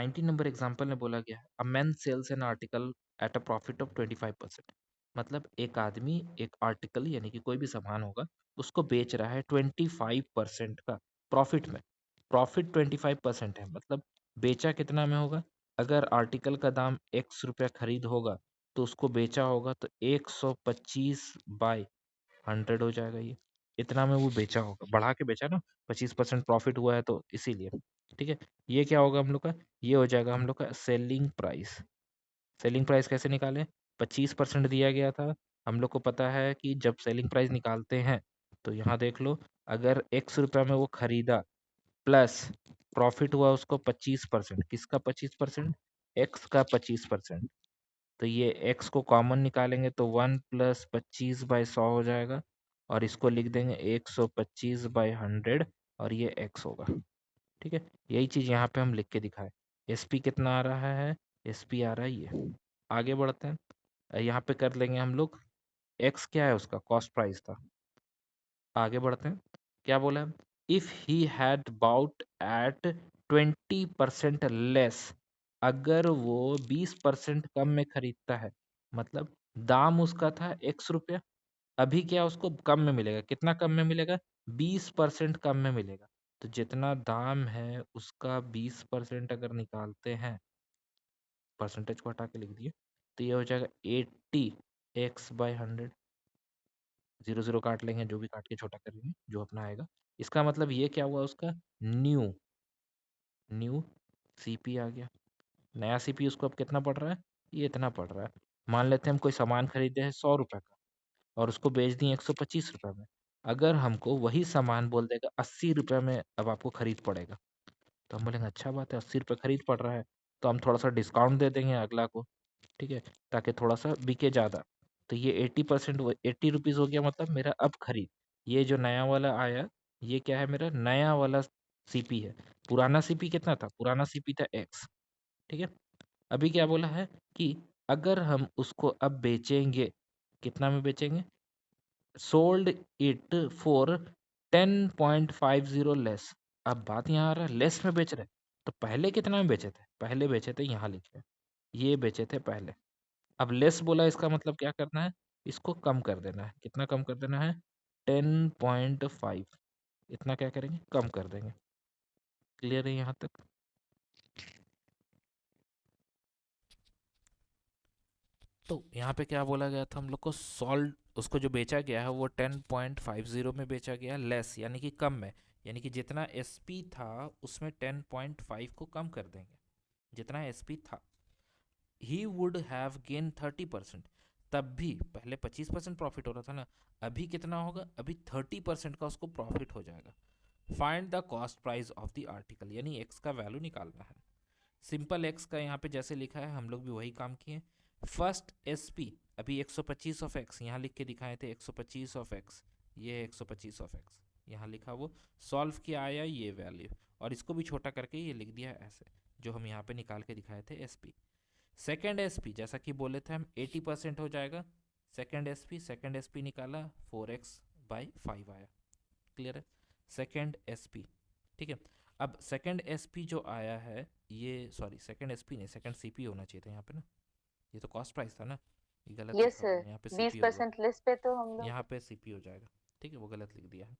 19 number example में बोला गया है a man sells an article at a profit of 25%। मतलब एक आदमी एक आर्टिकल यानी कि कोई भी सामान होगा उसको बेच रहा है 25% का प्रॉफिट में। प्रॉफिट 25% है, मतलब बेचा कितना में होगा? अगर आर्टिकल का दाम x रुपया खरीद होगा तो उसको बेचा होगा तो 125 बाय 100 हो जाएगा। ये इतना में वो बेचा होगा, बढ़ा के बेचा ना, 25% प्रॉफिट हुआ है तो इसीलिए। ठीक है, ये क्या होगा हम लोग का? ये हो जाएगा हम लोग का सेलिंग प्राइस। सेलिंग प्राइस कैसे निकालें? 25% दिया गया था, हम लोग को पता है कि जब सेलिंग प्राइस निकालते हैं तो यहाँ देख लो, अगर x रुपया में वो खरीदा प्लस प्रॉफिट हुआ उसको 25%। किसका 25%? x का 25%। तो ये x को कॉमन निकालेंगे तो 1 प्लस 25/100 हो जाएगा, और इसको लिख देंगे 125/100, और ये x होगा। ठीक है, यही चीज़ यहाँ पे हम लिख के दिखाए। SP कितना आ रहा है? SP आ रहा है ये। आगे बढ़ते हैं, यहाँ पे कर लेंगे हम लोग। x क्या है? उसका कॉस्ट प्राइस था। आगे बढ़ते हैं, क्या बोला है? If he had bought at 20% less, अगर वो 20% कम में खरीदता है, मतलब दाम उसका था x रुपया, अभी क्या उसको कम में मिलेगा? कितना कम में मिलेगा? 20% कम में मिलेगा। तो जितना दाम है उसका 20% अगर निकालते हैं, परसेंटेज को हटा के लिख दिए, तो ये हो जाएगा 80x/100। 0 0 काट लेंगे, जो भी काट के छोटा करेंगे जो अपना आएगा। इसका मतलब ये क्या हुआ उसका? न्यू न्यू सीपी आ गया। नया सीपी उसको अब कितना पड़ रहा है? ये इतना पड़ रहा है। मान लेते हैं हम कोई सामान खरीदे हैं 100 रुपए का और उसको बेच दिए 125 रुपए में। अगर हमको वही सामान बोल देगा 80 रुपए में अब आपको खरीद पड़ेगा, तो हम बोलेंगे अच्छा बात है, 80 रुपये खरीद पड़ रहा है, तो हम थोड़ा सा डिस्काउंट दे देंगे अगला को। ठीक है, ताकि थोड़ा सा बिके ज़्यादा। तो ये 80%, 80 रुपीज़ हो गया, मतलब मेरा अब खरीद। ये जो नया वाला आया, ये क्या है? मेरा नया वाला सीपी है। पुराना सीपी कितना था? पुराना सीपी था x। ठीक है, अभी क्या बोला है कि अगर हम उसको अब बेचेंगे, कितना में बेचेंगे? Sold it for 10.50 less. अब बात यहाँ आ रहा है लेस में बेच रहे, तो पहले कितना में बेचे थे? पहले बेचे थे, यहाँ लिखे, ये बेचे थे पहले। अब लेस बोला, इसका मतलब क्या करना है? इसको कम कर देना है। कितना कम कर देना है? 10.5। इतना क्या करेंगे? कम कर देंगे। क्लियर है यहाँ तक? तो यहाँ पे क्या बोला गया था हम लोग को? सॉल्ड, उसको जो बेचा गया है वो 10.50 में बेचा गया, लेस यानी कि कम में, यानी कि जितना SP था उसमें 10.5 को कम कर देंगे, जितना SP था। He would have gain 30%। तब भी पहले 25% प्रॉफिट हो रहा था ना, अभी कितना होगा? अभी 30% का उसको प्रॉफिट हो जाएगा। Find the cost price of the article, यानी एक्स का वैल्यू निकालना है। सिंपल एक्स का यहाँ पे जैसे लिखा है हम लोग भी वही काम किए। फर्स्ट SP, अभी 125 ऑफ एक्स यहाँ लिख के दिखाए थे, 125 ऑफ एक्स, ये 125 ऑफ एक्स यहाँ लिखा, वो सॉल्व किया, आया ये वैल्यू, और इसको भी छोटा करके ये लिख दिया ऐसे, जो हम यहाँ पे निकाल के दिखाए थे SP। सेकेंड SP जैसा कि बोले थे हम 80% हो जाएगा। सेकेंड SP निकाला, 4x/5 आया। क्लियर है? Second SP। ठीक है, अब सेकेंड SP जो आया है, ये सॉरी सेकेंड SP नहीं, सेकेंड CP होना चाहिए था यहाँ पे ना, ये तो कॉस्ट प्राइस था ना, ये गलत यस लिखा हुआ सर, है, यहाँ पे बीस CP होगा, परसेंट लेस पे तो हम लोग। यहाँ पे CP हो जाएगा। ठीक है, वो गलत लिख दिया है,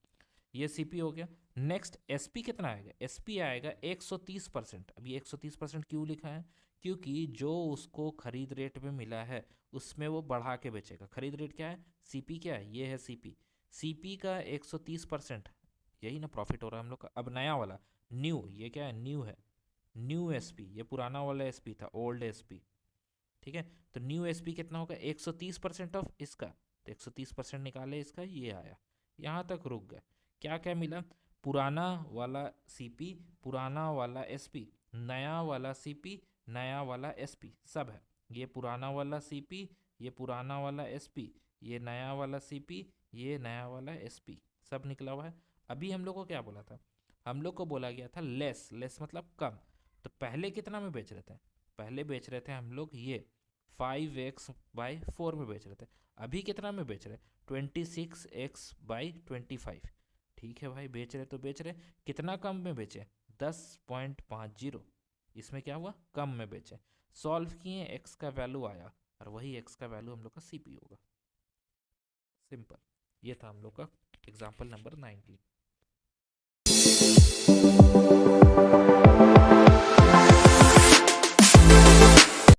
ये CP हो गया। नेक्स्ट SP कितना आएगा? SP आएगा 130%। अब ये 130% क्यों लिखा है? क्योंकि जो उसको खरीद रेट में मिला है उसमें वो बढ़ा के बेचेगा। खरीद रेट क्या है? CP क्या है? ये है CP। CP का 130%, यही ना प्रॉफिट हो रहा है हम लोग का। अब नया वाला न्यू, ये क्या है? न्यू है, न्यू SP, ये पुराना वाला SP था, ओल्ड SP। ठीक है, तो न्यू SP कितना होगा? 130% ऑफ इसका, तो 130% निकाले इसका, ये आया। यहाँ तक रुक गए। क्या क्या मिला? पुराना वाला CP, पुराना वाला SP, नया वाला CP, नया वाला SP, सब है। ये पुराना वाला CP, ये पुराना वाला SP, ये नया वाला CP, ये नया वाला SP, सब निकला हुआ है। अभी हम लोग को क्या बोला था? हम लोग को बोला गया था लेस, लेस मतलब कम। तो पहले कितना में बेच रहे थे? पहले बेच रहे थे हम लोग ये 5x/4 में बेच रहे थे। अभी कितना में बेच रहे? 26x/25। ठीक है भाई, बेच रहे तो बेच रहे, कितना कम में बेचे? 10.50। इसमें क्या हुआ, कम में बेचे। सॉल्व किए, एक्स का वैल्यू आया, और वही एक्स का वैल्यू हम लोग का सीपी होगा। सिंपल। ये था हम लोग का एग्जाम्पल नंबर 19।